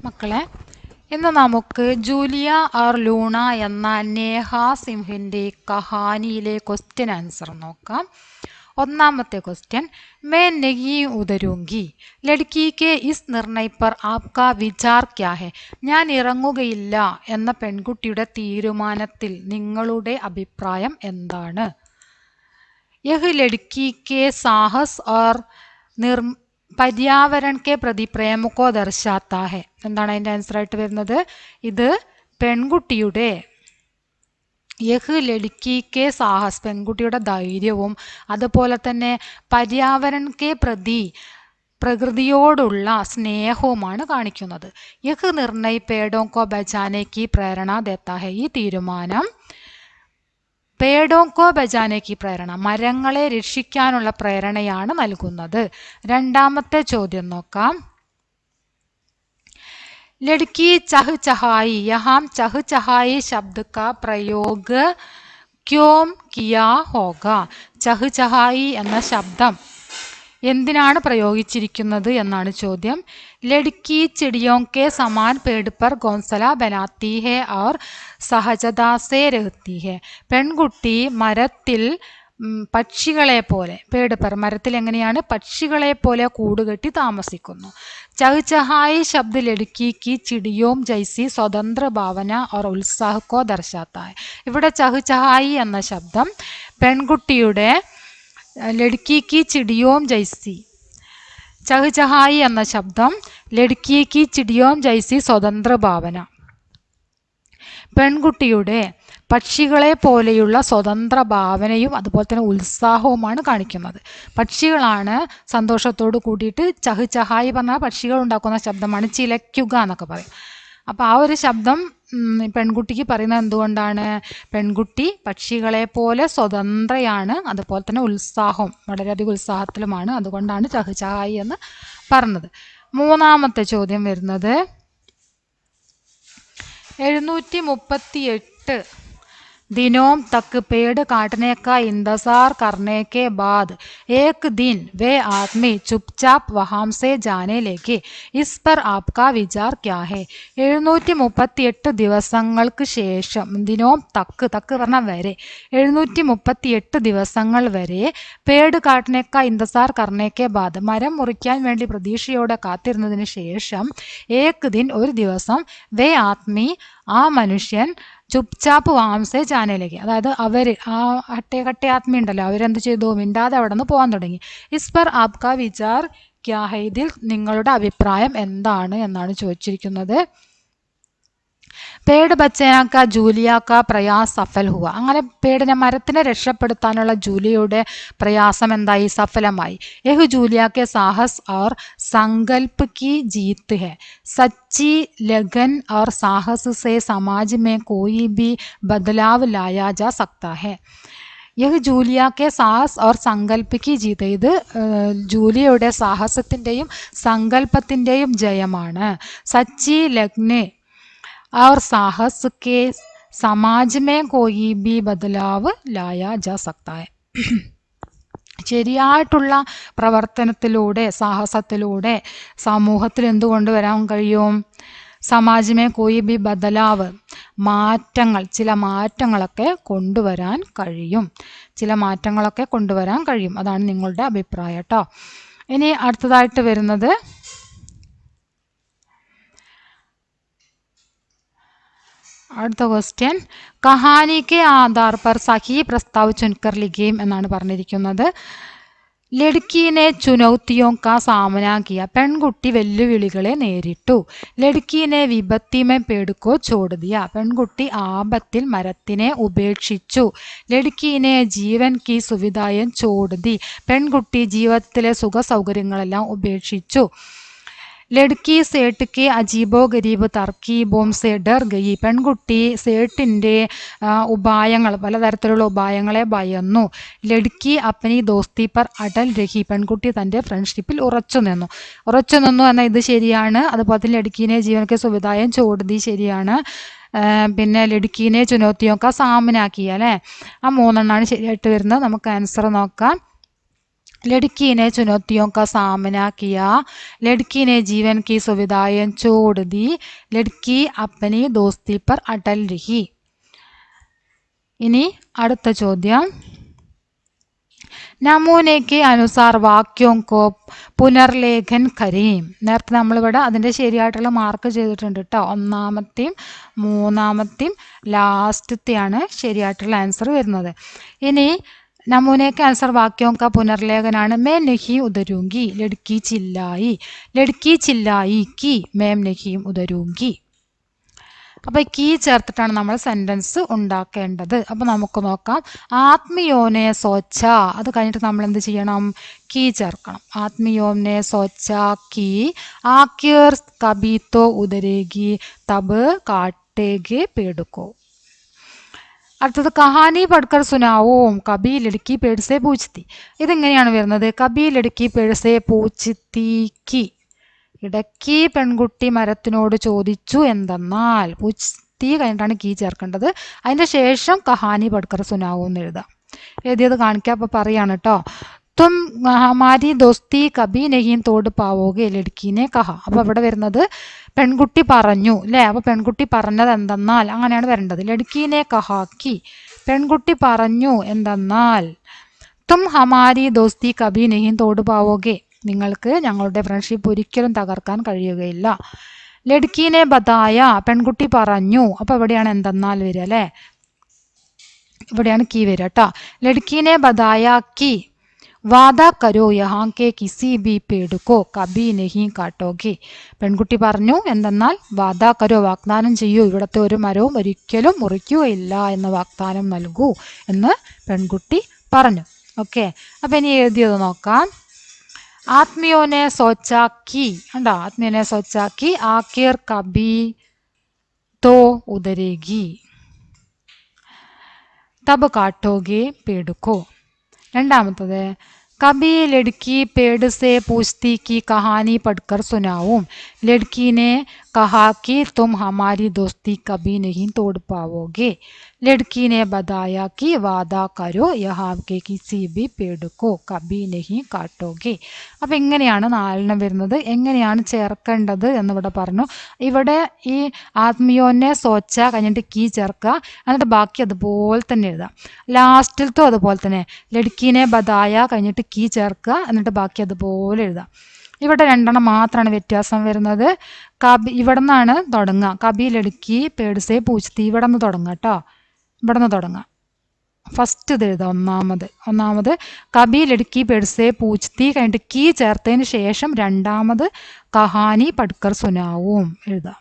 മക്കളെ, ഇന്ന് നമുക്ക് ജൂലിയ ഓർ ലൂണ എന്ന നേഹ സിംഹിൻ്റെ കഹാനിയിലെ ക്വസ്റ്റ്യൻ ആൻസർ നോക്കാം. ഒന്നാമത്തെ ക്വസ്റ്റ്യൻ, मैं नहीं उतरूंगी ലഡ്കി കെ ഇസ് നിർണയ് പർ ആപ്കാ വിചാർ ക്യാ ഹെ? ഞാൻ ഇറങ്ങുകയില്ല എന്ന പെൺകുട്ടിയുടെ തീരുമാനത്തിൽ നിങ്ങളുടെ അഭിപ്രായം എന്താണ്? യഹ് ലഡ്കി കെ സാഹസ് ഓർ പര്യാവരൺ കെ പ്രതി പ്രേമക്കോ ദർശാത്താ ഹെ. എന്താണ് അതിൻ്റെ ആൻസർ ആയിട്ട് വരുന്നത്? ഇത് പെൺകുട്ടിയുടെ യഹ് ലഡ്കി കെ സാഹസ്, പെൺകുട്ടിയുടെ ധൈര്യവും അതുപോലെ തന്നെ പര്യാവരൺ കെ പ്രതി, പ്രകൃതിയോടുള്ള സ്നേഹവുമാണ് കാണിക്കുന്നത്. യഹ് നിർണയ് പേടോ കോ ബചാനെ കി പ്രേരണ ദേത്താ ഹെ. ഈ തീരുമാനം പേടോ കോ ബചാനെ കി പ്രേരണ, മരങ്ങളെ രക്ഷിക്കാനുള്ള പ്രേരണയാണ് നൽകുന്നത്. രണ്ടാമത്തെ ചോദ്യം നോക്കാം. ലഡ്കി ചഹ് ചഹായി, യഹാം ചഹ് ചഹായി ശബ്ദ കാ പ്രയോഗ ക്യോം കിയാ ഹോഗ? ചഹ് ചഹായി എന്ന ശബ്ദം എന്തിനാണ് പ്രയോഗിച്ചിരിക്കുന്നത് എന്നാണ് ചോദ്യം. ലഡ്കി ചിടിയോ കെ സമാൻ പേട് പർ ഗോൻസല ബനാത്തി ഹെ ഓർ സഹജതാ സേ രഹത്തി ഹെ. പെൺകുട്ടി മരത്തിൽ പക്ഷികളെ പോലെ, പേട് പർ മരത്തിൽ എങ്ങനെയാണ്? പക്ഷികളെ പോലെ കൂടുകെട്ടി താമസിക്കുന്നു. ചഹ് ചഹായി ശബ്ദ ലഡ്കി കി ചിടിയോം ജൈസി സ്വതന്ത്ര ഭാവന ഓർ ഉത്സാഹ കോ ദർശാത്താ ഹെ. ഇവിടെ ചഹ് ചഹായി എന്ന ശബ്ദം പെൺകുട്ടിയുടെ ലഡ്കി കി ചിടിയോം ജൈസി, ചഹ് ചഹായി എന്ന ശബ്ദം ലഡ്കി കി ചിടിയോം ജൈസി സ്വതന്ത്ര ഭാവന, പെൺകുട്ടിയുടെ പക്ഷികളെ പോലെയുള്ള സ്വതന്ത്ര ഭാവനയും അതുപോലെ തന്നെ ഉത്സാഹവുമാണ് കാണിക്കുന്നത്. പക്ഷികളാണ് സന്തോഷത്തോട് കൂടിയിട്ട്, ചഹ് ചഹായി പറഞ്ഞാൽ പക്ഷികൾ ഉണ്ടാക്കുന്ന ശബ്ദമാണ്, ചിലയ്ക്കുക എന്നൊക്കെ പറയും. അപ്പോൾ ആ ഒരു ശബ്ദം പെൺകുട്ടിക്ക് പറയുന്നത് എന്തുകൊണ്ടാണ്? പെൺകുട്ടി പക്ഷികളെ പോലെ സ്വതന്ത്രയാണ്, അതുപോലെ തന്നെ ഉത്സാഹം, വളരെയധികം ഉത്സാഹത്തിലുമാണ്. അതുകൊണ്ടാണ് ചഹ് ചഹായി എന്ന് പറഞ്ഞത്. മൂന്നാമത്തെ ചോദ്യം വരുന്നത്, 738 दिनों तक पेड़ काटने का इंतजार करने के बाद एक दिन वे आदमी चुपचाप वहां से जाने लगे. इस पर आपका विचार क्या है? 738 ദിവസങ്ങൾക്ക് ശേഷം, ദിനോ തക്ക്, തക്ക് പറഞ്ഞാൽ വരെ, 738 ദിവസങ്ങൾ വരെ പേട് കാട്ടിനേക്ക ഇന്തസാർ കർണേക്കെ ബാദ്, മരം മുറിക്കാൻ വേണ്ടി പ്രതീക്ഷയോടെ കാത്തിരുന്നതിന് ശേഷം, ഏക് ദിൻ ഒരു ദിവസം, വേ ആത്മി ആ മനുഷ്യൻ, ചുപ്ചാപ്പ് വാംസേ ജാനയിലേക്ക്, അതായത് അവർ ആ ഹട്ടേ ആത്മി ഉണ്ടല്ലോ, അവരെന്ത് ചെയ്തു? മിണ്ടാതെ അവിടെ നിന്ന് പോകാൻ തുടങ്ങി. ഇസ് പർ ആപ്കാ വിചാർ ക്യാ ഹൈ, ഇതിൽ നിങ്ങളുടെ അഭിപ്രായം എന്താണ് എന്നാണ് ചോദിച്ചിരിക്കുന്നത്. പേട് ബച്ചാനാക്ക ജൂലിയാക്ക പ്രയാസ് സഫൽ ഹുവ. അങ്ങനെ പേടിനെ, മരത്തിനെ രക്ഷപ്പെടുത്താനുള്ള ജൂലിയയുടെ പ്രയാസം എന്തായി? സഫലമായി. യഹ് ജൂലിയാക്കെ സാഹസ് और संकल्प की जीत है. सच्ची लगन और साहस से समाज में कोई भी बदलाव लाया जा सकता है. യഹ് ജൂലിയാക്കെ സാഹസ് ഓർ സങ്കല്പക്ക് ജീത്ത്. ഇത് ജൂലിയയുടെ സാഹസത്തിൻ്റെയും സങ്കല്പത്തിൻ്റെയും ജയമാണ്. സച്ചി ലഗ്നെ और साहस के समाज में कोई भी बदलाव लाया जा सकता है. ശരിയായിട്ടുള്ള പ്രവർത്തനത്തിലൂടെ, സാഹസത്തിലൂടെ സമൂഹത്തിൽ എന്ത് കൊണ്ടുവരാൻ കഴിയും? സമാജമേ കോയി ബി ബദലാവ്, മാറ്റങ്ങൾ, ചില മാറ്റങ്ങളൊക്കെ കൊണ്ടുവരാൻ കഴിയും, ചില മാറ്റങ്ങളൊക്കെ കൊണ്ടുവരാൻ കഴിയും. അതാണ് നിങ്ങളുടെ അഭിപ്രായം കേട്ടോ. ഇനി അടുത്തതായിട്ട് വരുന്നത്, അടുത്ത ക്വസ്റ്റ്യൻ, കഹാനി കെ ആധാർ പർ സഹി പ്രസ്താവ് ചുൻകർ ലിഖേം എന്നാണ് പറഞ്ഞിരിക്കുന്നത്. ലഡ്കീനെ ചുനൗത്തിയോ കാ സാമന കിയ. പെൺകുട്ടി വെല്ലുവിളികളെ നേരിട്ടു. ലഡ്കീനെ വിപത്തിമേ പേടുക്കോ ചോട് ദിയ. പെൺകുട്ടി ആപത്തിൽ മരത്തിനെ ഉപേക്ഷിച്ചു. ലഡ്കീനെ ജീവൻ കി സുവിധായം ചോട് ദി. പെൺകുട്ടി ജീവിതത്തിലെ സുഖ സൗകര്യങ്ങളെല്ലാം ഉപേക്ഷിച്ചു. ലഡ്കി സേട്ട് കെ അജീബോ ഗരീബ് തർക്കീബോം സെ ഡർ ഗയി. പെൺകുട്ടി സേട്ടിൻ്റെ ഉപായങ്ങൾ, പലതരത്തിലുള്ള ഉപായങ്ങളെ ഭയന്നു. ലഡ്കി അപ്പനി ദോസ്തി പർ അടൽ രഹി. പെൺകുട്ടി തൻ്റെ ഫ്രണ്ട്ഷിപ്പിൽ ഉറച്ചു നിന്നു എന്നാൽ ഇത് ശരിയാണ്. അതുപോലെ തന്നെ ലഡ്കീനെ ജീവനക്ക് സുവിധായം ചോടുതി ശരിയാണ്. പിന്നെ ലഡ്കീനെ ചുനൗത്തിയൊക്കെ സാമനാക്കിയ, അല്ലേ? ആ മൂന്നെണ്ണമാണ് ശരിയായിട്ട് വരുന്നത്. നമുക്ക് ആൻസർ നോക്കാം. लड़की ने चुनौतियों का सामना किया, लड़की ने जीवन की सुविधाएं छोड़ दी, लड़की अपनी दोस्ती पर अटल रही. ഇനി അടുത്ത ചോദ്യം. നമൂനെ के अनुसार वाक्यों को പുനർലേഖൻ കരീം. നേരത്തെ നമ്മളിവിടെ അതിൻ്റെ ശരിയായിട്ടുള്ള മാർക്ക് ചെയ്തിട്ടുണ്ട് കേട്ടോ. ഒന്നാമത്തെയും മൂന്നാമത്തെയും ലാസ്റ്റത്തെയാണ് ശരിയായിട്ടുള്ള ആൻസർ വരുന്നത്. ഇനി नमूने के अनुसार वाक्यों का पुनर्लेखनाണ് मैं नहीं उधरूंगी, लड़की चिल्लाई, लड़की चिल्लाई कि मैं नहीं उधरूंगी. അപ്പോൾ കീ ചേർത്തിട്ടാണ് നമ്മൾ സെൻറ്റൻസ് ഉണ്ടാക്കേണ്ടത്. അപ്പോൾ നമുക്ക് നോക്കാം. ആത്മയോനെ സോച്ച, അത് കഴിഞ്ഞിട്ട് നമ്മൾ എന്ത് ചെയ്യണം? കീ ചേർക്കണം. ആത്മയോനെ സോച്ച കീ ആക്കിർ കബീത്തോ ഉദരേഗി തബ് കാട്ടേഗെ പേടുക്കോ. അടുത്തത് കഹാനി പഠിക്കർ സുനാവും കബി ലടുക്കി പേഴ്സെ പൂച്ചത്തി. ഇതെങ്ങനെയാണ് വരുന്നത്? കബി ലടുക്കി പേഴ്സെ പൂച്ചത്തിക്ക്. ഇടയ്ക്ക് പെൺകുട്ടി മരത്തിനോട് ചോദിച്ചു എന്തെന്നാൽ. പൂച്ചത്തി കഴിഞ്ഞിട്ടാണ് കീ ചേർക്കേണ്ടത്. അതിൻ്റെ ശേഷം കഹാനി പഠിക്കർ സുനാവും എന്ന് എഴുതാം. എഴുതിയത് കാണിക്കാം. അപ്പോൾ പറയാണ് കേട്ടോ. തും ഹമാരി ദോസ്തി കബി നെഹീം തോട് പാവോകെ ലടുക്കീനെ കഹ. അപ്പോൾ ഇവിടെ വരുന്നത് പെൺകുട്ടി പറഞ്ഞു അല്ലേ. അപ്പോൾ പെൺകുട്ടി പറഞ്ഞത് എന്തെന്നാൽ അങ്ങനെയാണ് വരേണ്ടത്. ലടുക്കീനെ കഹാക്കി, പെൺകുട്ടി പറഞ്ഞു എന്തെന്നാൽ. തും ഹമാരി ദോസ്തി കബി നെഹീം തോട് പാവോകെ, നിങ്ങൾക്ക് ഞങ്ങളുടെ ഫ്രണ്ട്ഷിപ്പ് ഒരിക്കലും തകർക്കാൻ കഴിയുകയില്ല. ലടുക്കീനെ ബതായ, പെൺകുട്ടി പറഞ്ഞു. അപ്പോൾ ഇവിടെയാണ് എന്തെന്നാൽ വരിക അല്ലേ. ഇവിടെയാണ് കീ വരിക കേട്ടോ. ലടുക്കീനെ ബതായ കി വാദ കരോ യഹാ കെ കിസി ബി പേടുക്കോ കബി നെഹി കാട്ടോഗെ. പെൺകുട്ടി പറഞ്ഞു എന്തെന്നാൽ വാദ കരോ, വാഗ്ദാനം ചെയ്യൂ, ഇവിടുത്തെ ഒരു മരവും ഒരിക്കലും മുറിക്കുകയില്ല എന്ന് വാഗ്ദാനം നൽകൂ എന്ന് പെൺകുട്ടി പറഞ്ഞു. ഓക്കെ, അപ്പം ഇനി എഴുതിയത് നോക്കാം. ആത്മീയോനെ സോച്ചാക്കി ഉണ്ടോ? ആത്മീയോനെ സോച്ചാക്കി ആക്കിർ കബി തോ ഉദരേഗി തബ് കാട്ടോഗെ പേടുക്കോ. രണ്ടാമത്തത് कभी लड़की पेड़ से पूछती की कहानी पढ़कर सुनाऊं, लड़की ने कहा कि तुम हमारी दोस्ती कभी नहीं तोड़ पाओगे, लड़की ने बताया कि वादा करो यहाँ के किसी भी पेड़ को कभी नहीं काटोगे. അപ്പം എങ്ങനെയാണ് നാലെണ്ണം വരുന്നത്, എങ്ങനെയാണ് ചേർക്കേണ്ടത് എന്നിവിടെ പറഞ്ഞു. ഇവിടെ ഈ ആത്മീയോനെ സോച്ച കഴിഞ്ഞിട്ട് കീ ചേർക്കുക, എന്നിട്ട് ബാക്കി അതുപോലെ തന്നെ എഴുതാം. ലാസ്റ്റിലത്തും അതുപോലെ തന്നെ ലടുക്കീനെ ബദായ കഴിഞ്ഞിട്ട് കീ ചേർക്കുക, എന്നിട്ട് ബാക്കി അതുപോലെ എഴുതാം. ഇവിടെ രണ്ടെണ്ണം മാത്രമാണ് വ്യത്യാസം വരുന്നത്. കബി ഇവിടെ നിന്നാണ് തുടങ്ങുക. കബി ലടുക്കി പേഴ്സെ പൂച്ചത്തി, ഇവിടെ നിന്ന് തുടങ്ങുക കേട്ടോ. ഇവിടെ നിന്ന് തുടങ്ങാം. ഫസ്റ്റ് ഇത് എഴുതാം. ഒന്നാമത് കബി ലടുക്കി പേഴ്സെ പൂച്ചത്തി കഴിഞ്ഞിട്ട് കീ ചേർത്തതിന് ശേഷം രണ്ടാമത് കഹാനി പഠിക്കർ സുനാവും എഴുതാം.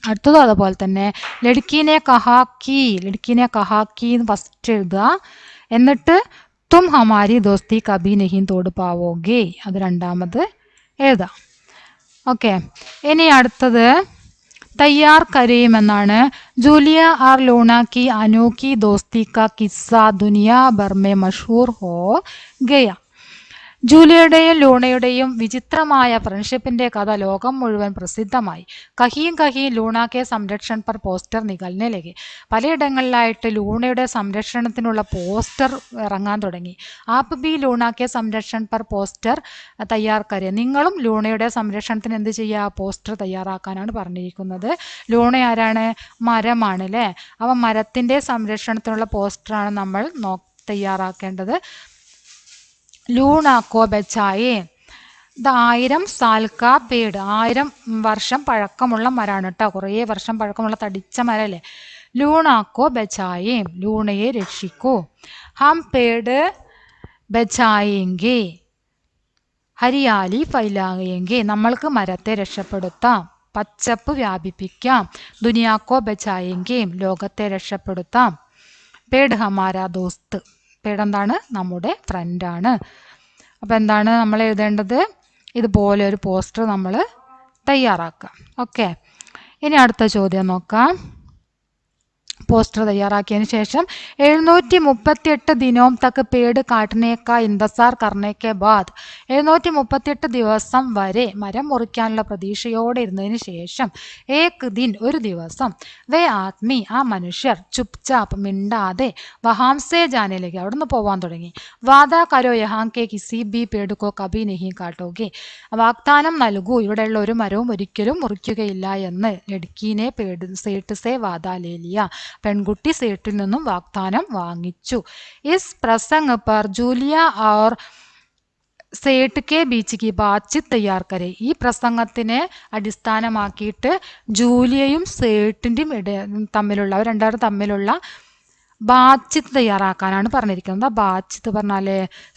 അടുത്തതും അതുപോലെ തന്നെ ലടുക്കീനെ കഹാക്കി, ലടുക്കീനെ കഹാക്കി എന്ന് ഫസ്റ്റ് എഴുതുക. എന്നിട്ട് തും ഹമാരി ദോസ്തി കബി നെഹീം തോട് പാവോഗെ, അത് രണ്ടാമത് എഴുതാം. ഓക്കെ, ഇനി അടുത്തത് തയ്യാർ കരീം എന്നാണ്. ജൂലിയ और लूना की अनोखी दोस्ती का किस्सा दुनिया भर में मशहूर हो गया. ജൂലിയയുടെയും ലൂണയുടെയും വിചിത്രമായ ഫ്രണ്ട്ഷിപ്പിന്റെ കഥ ലോകം മുഴുവൻ പ്രസിദ്ധമായി. കഹീം കഹീം ലൂണാക്കെ സംരക്ഷൺ പർ പോസ്റ്റർ നികൽനെ ലഗെ. പലയിടങ്ങളിലായിട്ട് ലൂണയുടെ സംരക്ഷണത്തിനുള്ള പോസ്റ്റർ ഇറങ്ങാൻ തുടങ്ങി. ആപ്പ് ബി ലൂണാക്കെ സംരക്ഷൺ പർ പോസ്റ്റർ തയ്യാർ കരെ. നിങ്ങളും ലൂണയുടെ സംരക്ഷണത്തിന് എന്ത് ചെയ്യുക? പോസ്റ്റർ തയ്യാറാക്കാനാണ് പറഞ്ഞിരിക്കുന്നത്. ലൂണ ആരാണ്? മരമാണ് അല്ലേ. അപ്പം മരത്തിൻ്റെ സംരക്ഷണത്തിനുള്ള പോസ്റ്ററാണ് നമ്മൾ തയ്യാറാക്കേണ്ടത്. ലൂണാക്കോ ബച്ചായേ, ഇത് 1000 സാൽ കാ പേട്, 1000 വർഷം പഴക്കമുള്ള മരമാണ് കേട്ടോ. കുറേ വർഷം പഴക്കമുള്ള തടിച്ച മരല്ലേ. ലൂണാക്കോ ബച്ചായേ, ലൂണയെ രക്ഷിക്കൂ. ഹം പേട് ബച്ചായെങ്കെ ഹരിയാലി ഫൈലായെങ്കെ, നമ്മൾക്ക് മരത്തെ രക്ഷപ്പെടുത്താം, പച്ചപ്പ് വ്യാപിപ്പിക്കാം. ദുനിയാക്കോ ബച്ചായെങ്കെ, ലോകത്തെ രക്ഷപ്പെടുത്താം. പേട് ഹമാരാ ദോസ്ത്, പേട് എന്താണ്? നമ്മുടെ ഫ്രണ്ടാണ്. അപ്പോൾ എന്താണ് നമ്മൾ എഴുതേണ്ടത്? ഇതുപോലെ ഒരു പോസ്റ്റർ നമ്മൾ തയ്യാറാക്കാം. ഓക്കെ, ഇനി അടുത്ത ചോദ്യം നോക്കാം. പോസ്റ്റർ തയ്യാറാക്കിയതിന് ശേഷം 738 ദിനവും തക്ക് പേട് കാട്ടനേക്ക ഇന്തസാർ കർണേക്കെ ബാദ് 738 ദിവസം വരെ മരം മുറിക്കാനുള്ള പ്രതീക്ഷയോടെ ഇരുന്നതിന് ശേഷം ഏക് ദിൻ ഒരു ദിവസം വേ ആദ്മി ആ മനുഷ്യർ ചുപ്ചാപ്പ് മിണ്ടാതെ വഹാംസേ ജാനയിലേക്ക് അവിടുന്ന് പോവാൻ തുടങ്ങി. വാദാ കരോ യഹാം കെ കിസി ബി പേട് കോ കഭി നഹീ കാട്ടോगे വാഗ്ദാനം നൽകൂ ഇവിടെയുള്ള ഒരു മരവും ഒരിക്കലും മുറിക്കുകയില്ല എന്ന്. ലഡ്കീനെ പേട് സേട്ട് സേ വാദാ ലേ ലിയ പെൺകുട്ടി സേട്ടിൽ നിന്നും വാഗ്ദാനം വാങ്ങിച്ചു. ഇസ് പ്രസംഗ് പർ ജൂലിയ और സേട്ട് കെ ബീച്ച് കി ബാത്ചീത് തയ്യാർ കരെ ഈ പ്രസംഗത്തിനെ അടിസ്ഥാനമാക്കിയിട്ട് ജൂലിയയും സേട്ടിൻ്റെയും തമ്മിലുള്ള അവർ രണ്ടുപേരും തമ്മിലുള്ള ബാത്ചീത് തയ്യാറാക്കാനാണ് പറഞ്ഞിരിക്കുന്നത്. ബാത്ചീത് പറഞ്ഞാല്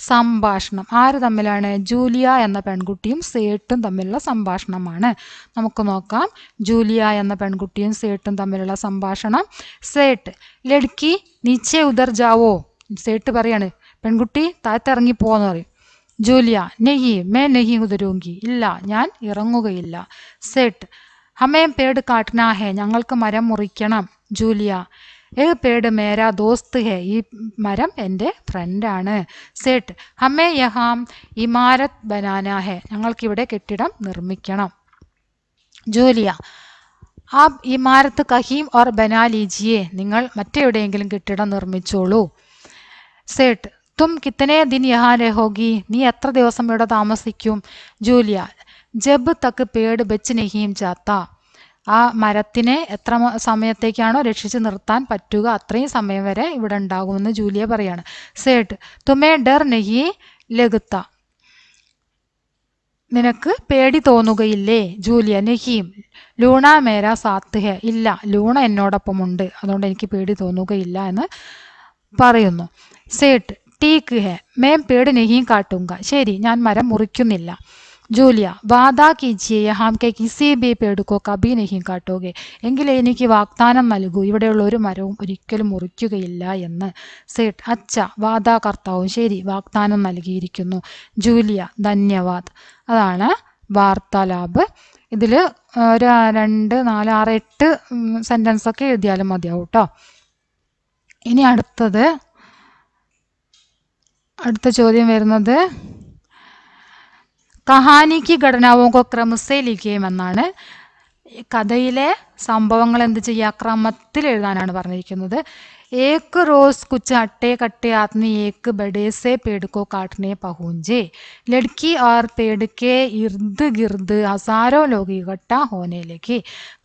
സംഭാഷണം. ആര് തമ്മിലാണ്? ജൂലിയ എന്ന പെൺകുട്ടിയും സേട്ടും തമ്മിലുള്ള സംഭാഷണമാണ്. നമുക്ക് നോക്കാം ജൂലിയ എന്ന പെൺകുട്ടിയും സേട്ടും തമ്മിലുള്ള സംഭാഷണം. സേട്ട് ലഡ്കി നീച്ചെ ഉദർ ജാവോ സേട്ട് പറയാണ് പെൺകുട്ടി താഴത്തിറങ്ങി പോന്ന് പറയും. ജൂലിയ നെഹി മേ നെഹി ഉദരൂങ്കി ഇല്ല ഞാൻ ഇറങ്ങുകയില്ല. സെട്ട് ഹമേ പേട് കാട്ടനാ ഹേ ഞങ്ങൾക്ക് മരം മുറിക്കണം. ജൂലിയ ഏ പേട് മേരാ ദോസ്ത് ഹേ ഈ മരം എൻ്റെ ഫ്രണ്ടാണ്. സെട്ട് ഹമേ യഹാം ഇമാരത് ബനാനാ ഹേ ഞങ്ങൾക്കിവിടെ കെട്ടിടം നിർമ്മിക്കണം. ജൂലിയ ആബ് ഇമാരത്ത് കഹീം ഓർ ബനാ ലീജിയെ നിങ്ങൾ മറ്റെവിടെയെങ്കിലും കെട്ടിടം നിർമ്മിച്ചോളൂ. സെട്ട് തും കിത്തനെ ദിൻ യഹാ രഹോഗി നീ എത്ര ദിവസം ഇവിടെ താമസിക്കും. ജൂലിയ ജബ് തക്ക് പേട് ബച്ച് നഹീം ചാത്ത ആ മരത്തിനെ എത്ര സമയത്തേക്കാണോ രക്ഷിച്ച് നിർത്താൻ പറ്റുക അത്രയും സമയം വരെ ഇവിടെ ഉണ്ടാകുമെന്ന് ജൂലിയ പറയാണ്. സേട്ട് തുമേ ഡർ നഹി ലഗുത്ത നിനക്ക് പേടി തോന്നുകയില്ലേ. ജൂലിയ നഹീം ലൂണ മേരാ സാത്ത് ഹേ ഇല്ല ലൂണ എന്നോടൊപ്പമുണ്ട് അതുകൊണ്ട് എനിക്ക് പേടി തോന്നുകയില്ല എന്ന് പറയുന്നു. സേട്ട് ടീക്ക് ഹേ മേം പേട് നഹീം കാട്ടുങ്ക ശരി ഞാൻ മരം മുറിക്കുന്നില്ല. ജൂലിയ വാദാ കീജിയെ യഹാം കെ കിസി ബി പേട് കോ കഭി നഹീം കാട്ടോगे എങ്കിലേ എനിക്ക് വാഗ്ദാനം നൽകൂ ഇവിടെയുള്ള ഒരു മരവും ഒരിക്കലും മുറിക്കുകയില്ല എന്ന്. സേട്ട് അച്ഛ വാദാ കർത്താവും ശരി വാഗ്ദാനം നൽകിയിരിക്കുന്നു. ജൂലിയ ധന്യവാദ്. അതാണ് വാർത്താലാപ്. ഇതിൽ ഒരു 2, 4, 6, 8 സെൻറ്റൻസ് ഒക്കെ എഴുതിയാലും മതിയാവും കേട്ടോ. ഇനി അടുത്ത ചോദ്യം വരുന്നത് കഹാനിക്ക് ഘടനാവോ ക്രമസേ ലിഖിയം എന്നാണ്. കഥയിലെ സംഭവങ്ങൾ എന്ത് ചെയ്യുക ക്രമത്തിൽ എഴുതാനാണ് പറഞ്ഞിരിക്കുന്നത്. एक रोज कुछ हट्टे कट्टे आदमी एक बड़े से पेड़ को काटने पहुंचे. लड़की और पेड़ के इर्द गिर्द हजारों लोग इकट्ठा होने लगे.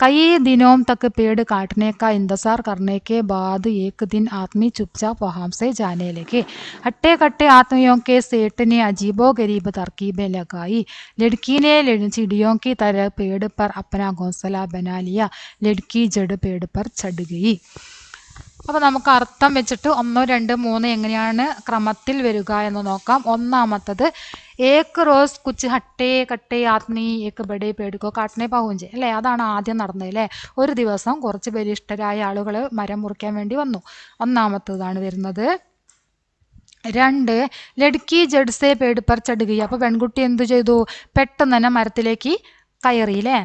कई दिनों तक पेड़ काटने का इंतजार करने के बाद एक दिन आदमी चुपचाप वहां से जाने लगे. हट्टे कट्टे आदमियों के सेठ ने अजीबो गरीब तरकीबें लगाई. लड़की ने चिड़ियों की तरह पेड़ पर अपना घोंसला बना लिया. लड़की जड़ पेड़ पर चढ़ गई. അപ്പോൾ നമുക്ക് അർത്ഥം വെച്ചിട്ട് 1, 2, 3 എങ്ങനെയാണ് ക്രമത്തിൽ വരിക എന്ന് നോക്കാം. ഒന്നാമത്തത് ഏക് റോസ് കുച്ച് ഹട്ടേ കട്ടേ ആത്മീ ഏക് ബഡേ പേടുക്കോ കാട്ടനെ പഹുഞ്ചെ അല്ലേ അതാണ് ആദ്യം നടന്നത് അല്ലേ. ഒരു ദിവസം കുറച്ച് ബലിഷ്ഠരായ ആളുകൾ മരം മുറിക്കാൻ വേണ്ടി വന്നു. ഒന്നാമത്തതാണ് വരുന്നത്. 2 ലഡ്കി ജഡ്സേ പേട് പർ ചടുകി അപ്പോൾ പെൺകുട്ടി എന്തു ചെയ്തു പെട്ടെന്ന് തന്നെ മരത്തിലേക്ക് കയറിയില്ലേ.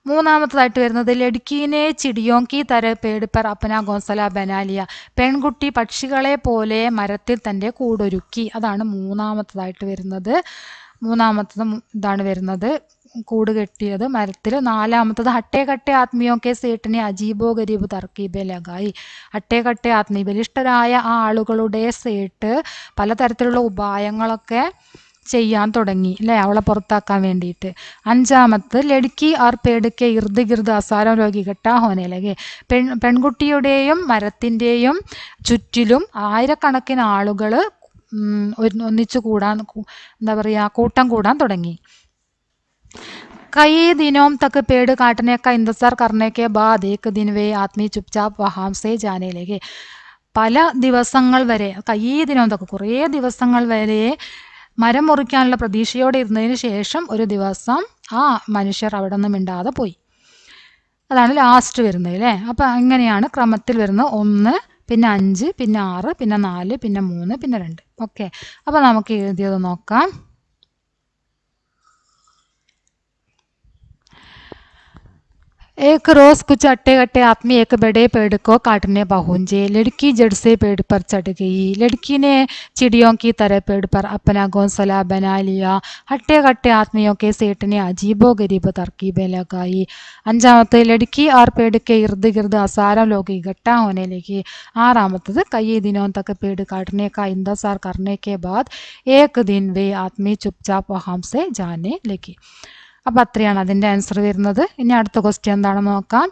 മൂന്നാമത്തതായിട്ട് വരുന്നത് ലഡ്കീനെ ചിടിയോങ്കി തര പേട് പർ അപ്പന ഗോസല ബനാലിയ പെൺകുട്ടി പക്ഷികളെ പോലെ മരത്തിൽ തൻ്റെ കൂടൊരുക്കി. അതാണ് മൂന്നാമത്തതായിട്ട് വരുന്നത്. ഇതാണ് വരുന്നത് കൂട് കെട്ടിയത് മരത്തിൽ. നാലാമത്തത് ഹട്ടേ കട്ടെ ആത്മീയൊക്കെ സേട്ടിനെ അജീബോ ഗരീബ് തർക്കീബെ ലഗായി. ഹട്ടേ കട്ടെ ആത്മീ ബലിഷ്ഠരായ ആ ആളുകളുടെ സേട്ട് പലതരത്തിലുള്ള ഉപായങ്ങളൊക്കെ ചെയ്യാൻ തുടങ്ങി അല്ലേ അവളെ പുറത്താക്കാൻ വേണ്ടിയിട്ട്. അഞ്ചാമത് ലഡ്കി ആർ പേടുക്കെ ഇർദ് ഗിർദ് അസാരം രോഗി കെട്ടാ ഹോനേലകെ പെൺകുട്ടിയുടെയും മരത്തിൻ്റെയും ചുറ്റിലും ആയിരക്കണക്കിന് ആളുകൾ ഒന്നിച്ചു കൂടാൻ എന്താ പറയുക കൂട്ടം കൂടാൻ തുടങ്ങി. कई दिनों तक पेड़ काटने का इंतजार करने के बाद एक दिन वे आदमी चुपचाप वहां से जाने लगे. പല ദിവസങ്ങൾ വരെ കുറേ ദിവസങ്ങൾ വരെ മരം മുറിക്കാനുള്ള പ്രതീക്ഷയോടെ ഇരുന്നതിന് ശേഷം ഒരു ദിവസം ആ മനുഷ്യർ അവിടെ നിന്ന് മിണ്ടാതെ പോയി. അതാണ് ലാസ്റ്റ് വരുന്നത് അല്ലേ. അപ്പം അങ്ങനെയാണ് ക്രമത്തിൽ വരുന്നത്. 1, പിന്നെ 5, പിന്നെ 6, പിന്നെ 4, പിന്നെ 3, പിന്നെ 2. ഓക്കെ അപ്പം നമുക്ക് എഴുതിയത് നോക്കാം. एक रोज कुछ अट्टे कट्टे आदमी एक बड़े पेड़ को काटने पहुंचे। लड़की जड़ से पेड़ पर चढ़ गई। लड़की ने चिड़ियों की तरह पेड़ पर अपना घोंसला बना लिया। हट्टे कट्टे आदमियों के सेठ ने अजीबोगरीब तरकीबें लगाई। അഞ്ചാമത്തെ लड़की और पेड़ के इर्द गिर्द हजारों लोग इकट्ठा होने लगे। आरामतद कई दिनों तक पेड़ काटने का इंतजार करने के बाद एक दिन वे आदमी चुपचाप वहां से जाने लगे. അപ്പം അത്രയാണ് അതിൻ്റെ ആൻസർ വരുന്നത്. ഇനി അടുത്ത ക്വസ്റ്റ്യൻ എന്താണെന്ന് നോക്കാം.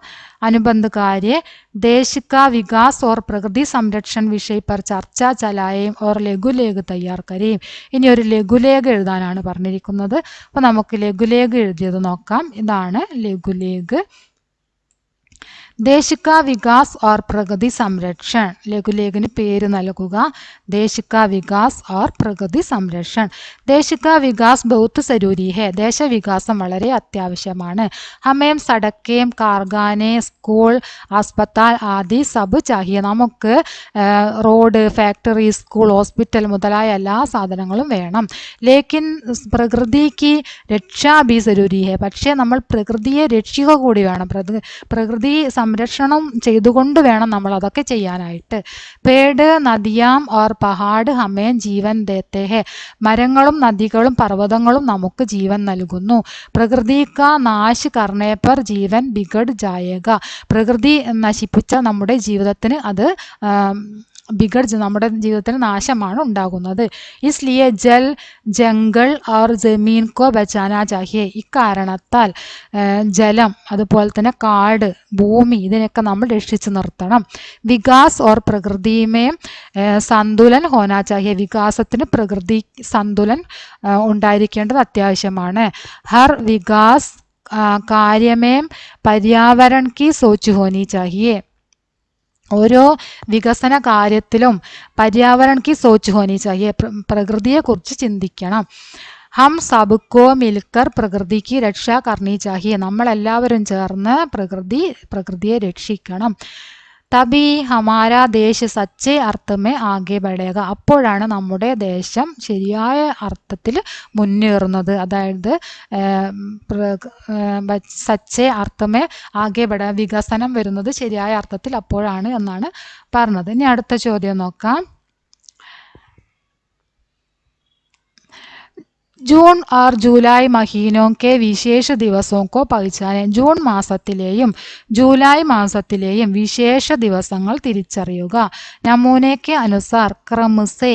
അനുബന്ധ कार्य देश का विकास और प्रकृति संरक्षण विषय पर ചർച്ച ചലായേം और ലഘുലേഖ തയ്യാർ കരേം. ഇനി ഒരു ലഘുലേഖ എഴുതാനാണ് പറഞ്ഞിരിക്കുന്നത്. അപ്പോൾ നമുക്ക് ലഘുലേഖ എഴുതിയത് നോക്കാം. ഇതാണ് ലഘുലേഖ. देश का विकास और प्रगति संरक्षण. ലഘുലേഖന് പേര് നൽകുക. देश का विकास और प्रगति संरक्षण. देश का विकास बहुत जरूरी है. ദേശവികാസം വളരെ അത്യാവശ്യമാണ്. हमें सड़कें कारखाने स्कूल अस्पताल आदि सब चाहिए. നമുക്ക് റോഡ് ഫാക്ടറി സ്കൂൾ ഹോസ്പിറ്റൽ മുതലായ എല്ലാ സാധനങ്ങളും വേണം. ലേക്കിൻ പ്രകൃതിക്ക് രക്ഷാ ഭി ജരൂരി ഹെ. പക്ഷേ നമ്മൾ പ്രകൃതിയെ രക്ഷിക്കുക കൂടി വേണം. പ്രകൃതി സംരക്ഷണം ചെയ്തുകൊണ്ട് വേണം നമ്മൾ അതൊക്കെ ചെയ്യാനായിട്ട്. പേട് നദിയാം ഓർ പഹാഡ് ഹമേ ജീവൻ ദേത്തെ ഹെ. മരങ്ങളും നദികളും പർവ്വതങ്ങളും നമുക്ക് ജീവൻ നൽകുന്നു. പ്രകൃതി കാ നാശ് കർണേ പർ ജീവൻ ബിഗഡ് ജായേഗ. പ്രകൃതി നശിപ്പിച്ച നമ്മുടെ ജീവിതത്തിന് അത് നമ്മുടെ ജീവിതത്തിന് നാശമാണ് ഉണ്ടാകുന്നത്. ഇസ്ലിയെ ജൽ ജംഗൾ ഓർ ജമീൻ കോ ബച്ചാനാ ചാഹിയെ. ഇക്കാരണത്താൽ ജലം അതുപോലെ തന്നെ കാട് ഭൂമി ഇതിനൊക്കെ നമ്മൾ രക്ഷിച്ചു നിർത്തണം. വികാസ് ഓർ പ്രകൃതിമേ സന്തുലൻ ഹോനാ ചാഹിയെ. വികാസത്തിന് പ്രകൃതി സന്തുലൻ ഉണ്ടായിരിക്കേണ്ടത് അത്യാവശ്യമാണ്. ഹർ വികാസ് കാര്യമേം പര്യാവരൺ കി സോച്ച് ഹോനി ചാഹിയെ. ഓരോ വികസന കാര്യത്തിലും പര്യാവരൺ കി സോച്ച് ഹോനി ചാഹിയെ. പ്രകൃതിയെക്കുറിച്ച് ചിന്തിക്കണം. ഹം സബ്കോ മിൽക്കർ പ്രകൃതിക്ക് രക്ഷ കർണി ചാഹിയെ. നമ്മളെല്ലാവരും ചേർന്ന് പ്രകൃതിയെ രക്ഷിക്കണം. തബി ഹമാര ദേശ് സച്ചേ അർത്ഥമേ ആകെ ബടേക. അപ്പോഴാണ് നമ്മുടെ ദേശം ശരിയായ അർത്ഥത്തിൽ മുന്നേറുന്നത്. അതായത് സച്ചേ അർത്ഥമേ ആകെ ബട, വികസനം വരുന്നത് ശരിയായ അർത്ഥത്തിൽ അപ്പോഴാണ് എന്നാണ് പറഞ്ഞത്. ഇനി അടുത്ത ചോദ്യം നോക്കാം. ജൂൺ और ജൂലൈ മഹീനോ കെ വിശേഷ ദിവസോ കോ പഹചാനെ. ജൂൺ മാസത്തിലെയും ജൂലൈ മാസത്തിലെയും വിശേഷ ദിവസങ്ങൾ തിരിച്ചറിയുക. നമൂനെ കെ അനുസാർ ക്രമസേ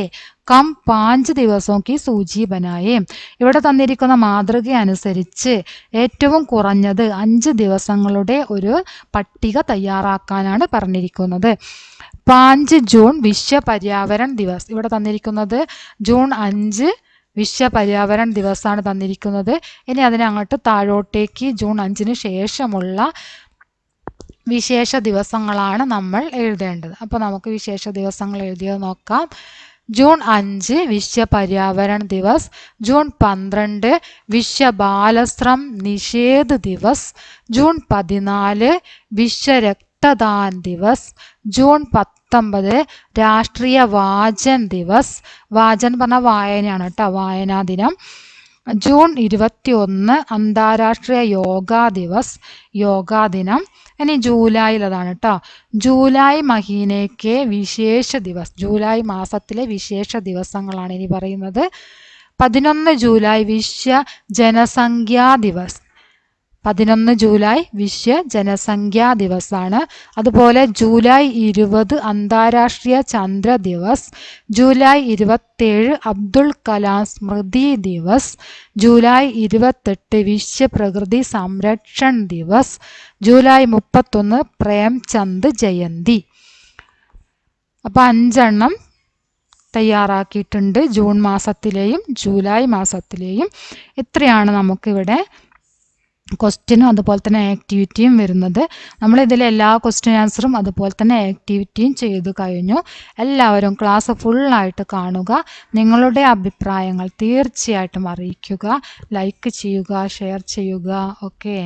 കം 5 ദിവസോं की സൂചി ബനായേ. ഇവിടെ തന്നിരിക്കുന്ന മാതൃക അനുസരിച്ച് ഏറ്റവും കുറഞ്ഞത് 5 ദിവസങ്ങളുടെ ഒരു പട്ടിക തയ്യാറാക്കാനാണ് പറഞ്ഞിരിക്കുന്നത്. 5 ജൂൺ വിശ്വ പര്യാവരൺ ദിവസ്. ഇവിടെ തന്നിരിക്കുന്നത് ജൂൺ 5 വിശ്വ പര്യാവരൺ ദിവസമാണ് തന്നിരിക്കുന്നത്. ഇനി അതിനങ്ങോട്ട് താഴോട്ടേക്ക് ജൂൺ 5-ന് ശേഷമുള്ള വിശേഷ ദിവസങ്ങളാണ് നമ്മൾ എഴുതേണ്ടത്. അപ്പോൾ നമുക്ക് വിശേഷ ദിവസങ്ങൾ എഴുതിയത് നോക്കാം. ജൂൺ 5 വിശ്വ പര്യാവരൺ ദിവസ്. ജൂൺ 12 വിശ്വ ബാലശ്രം നിഷേധ് ദിവസ്. ജൂൺ 14 വിശ്വ രക്തദാൻ ദിവസ്. ജൂൺ 19 രാഷ്ട്രീയ വാചൻ ദിവസ്. വാചൻ പറഞ്ഞ വായനയാണ് കേട്ടോ, വായനാ ദിനം. ജൂൺ 21 അന്താരാഷ്ട്രീയ യോഗാ ദിവസ്, യോഗാ ദിനം. ഇനി ജൂലൈയിലതാണ് കേട്ടോ. ജൂലൈ മഹീനയ്ക്ക് വിശേഷ ദിവസ്. ജൂലൈ മാസത്തിലെ വിശേഷ ദിവസങ്ങളാണ് ഇനി പറയുന്നത്. 11 ജൂലൈ വിശ്വ ജനസംഖ്യാ ദിവസ്. 11 ജൂലൈ വിശ്വ ജനസംഖ്യാ ദിവസാണ്. അതുപോലെ ജൂലൈ 20 അന്താരാഷ്ട്രീയ ചന്ദ്ര ദിവസ്. ജൂലൈ 27 അബ്ദുൾ കലാം സ്മൃതി ദിവസ്. ജൂലൈ 28 വിശ്വ പ്രകൃതി സംരക്ഷൺ ദിവസ്. ജൂലൈ 31 പ്രേംചന്ദ് ജയന്തി. അപ്പോൾ 5 തയ്യാറാക്കിയിട്ടുണ്ട് ജൂൺ മാസത്തിലെയും ജൂലൈ മാസത്തിലെയും. ഇത്രയാണ് നമുക്കിവിടെ ക്വസ്റ്റ്യനും അതുപോലെ തന്നെ ആക്ടിവിറ്റിയും വരുന്നത്. നമ്മളിതിൽ എല്ലാ ക്വസ്റ്റ്യൻ ആൻസറും അതുപോലെ തന്നെ ആക്ടിവിറ്റിയും ചെയ്തു കഴിഞ്ഞു. എല്ലാവരും ക്ലാസ് ഫുള്ളായിട്ട് കാണുക. നിങ്ങളുടെ അഭിപ്രായങ്ങൾ തീർച്ചയായിട്ടും അറിയിക്കുക. ലൈക്ക് ചെയ്യുക, ഷെയർ ചെയ്യുക. ഓക്കെ.